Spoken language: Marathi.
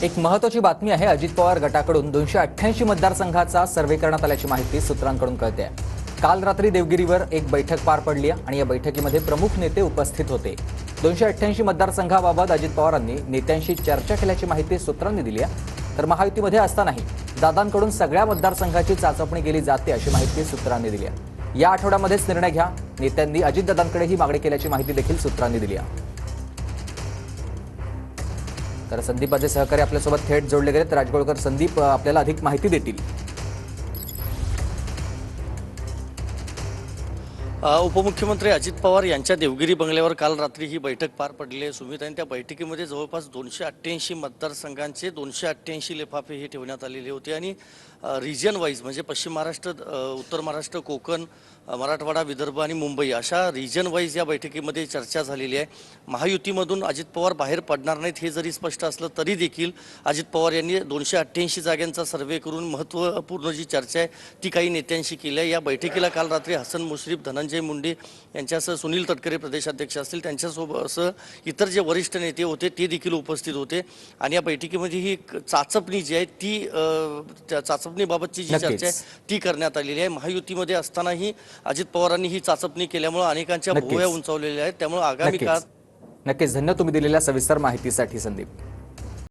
एक महत्त्वाची बातमी आहे। अजित पवार गटाकडून 288 मतदारसंघाचा सर्व्हे करण्यात आल्याची माहिती सूत्रांकडून कळते आहे। काल रात्री देवगिरीवर एक बैठक पार पडली आणि या बैठकीमध्ये प्रमुख नेते उपस्थित होते। 288 मतदारसंघाबाबत अजित पवारांनी नेत्यांशी चर्चा केल्याची माहिती सूत्रांनी दिली आहे। तर महायुतीमध्ये असतानाही दादांकडून सगळ्या मतदारसंघाची चाचपणी केली जाते अशी माहिती सूत्रांनी दिली आहे। या आठवड्यामध्येच निर्णय घ्या, नेत्यांनी अजितदादांकडे ही मागणी केल्याची माहिती देखील सूत्रांनी दिली आहे। तर संदीपाचे सहकारी आपल्यासोबत थेट जोडले गेले। तर राजगोळकर, संदीप आपल्याला अधिक माहिती देतील। उपमुख्यमंत्री अजित पवार यांच्या देवगिरी बंगल्यावर काल रात्री ही बैठक पार पडली आहे सुमित, आणि त्या बैठकीमध्ये जवळपास 288 मतदारसंघांचे 288 लिफाफे हे ठेवण्यात आलेले होते आणि रिजन वाईज म्हणजे पश्चिम महाराष्ट्र, उत्तर महाराष्ट्र, कोकण, मराठवाडा, विदर्भ आणि मुंबई अशा रिजन वाईज या बैठकीमध्ये चर्चा झालेली आहे। महायुतीमधून अजित पवार बाहेर पडणार नाहीत हे जरी स्पष्ट असलं तरी देखील अजित पवार यांनी 288 जागांचा सर्व्हे करून महत्त्वपूर्ण जी चर्चा आहे ती काही नेत्यांशी केली आहे। या बैठकीला काल रात्री हसन मुश्रीफ, धनंजय मुंडे यांच्यासह सुनील तटकरे प्रदेशाध्यक्ष असतील त्यांच्यासोबत इतर जे वरिष्ठ नेते होते ते देखील उपस्थित होते आणि या बैठकीमध्ये ही चाचपणी जी आहे ती चाचपणीबाबतची जी चर्चा आहे ती करण्यात आलेली आहे। महायुतीमध्ये असतानाही अजित पवारांनी ही चाचपणी केल्यामुळे अनेकांच्या भुवया उंचावलेल्या आहेत, त्यामुळे आगामी काळात नक्कीच धन्यवाद तुम्ही दिलेल्या सविस्तर माहितीसाठी संदीप।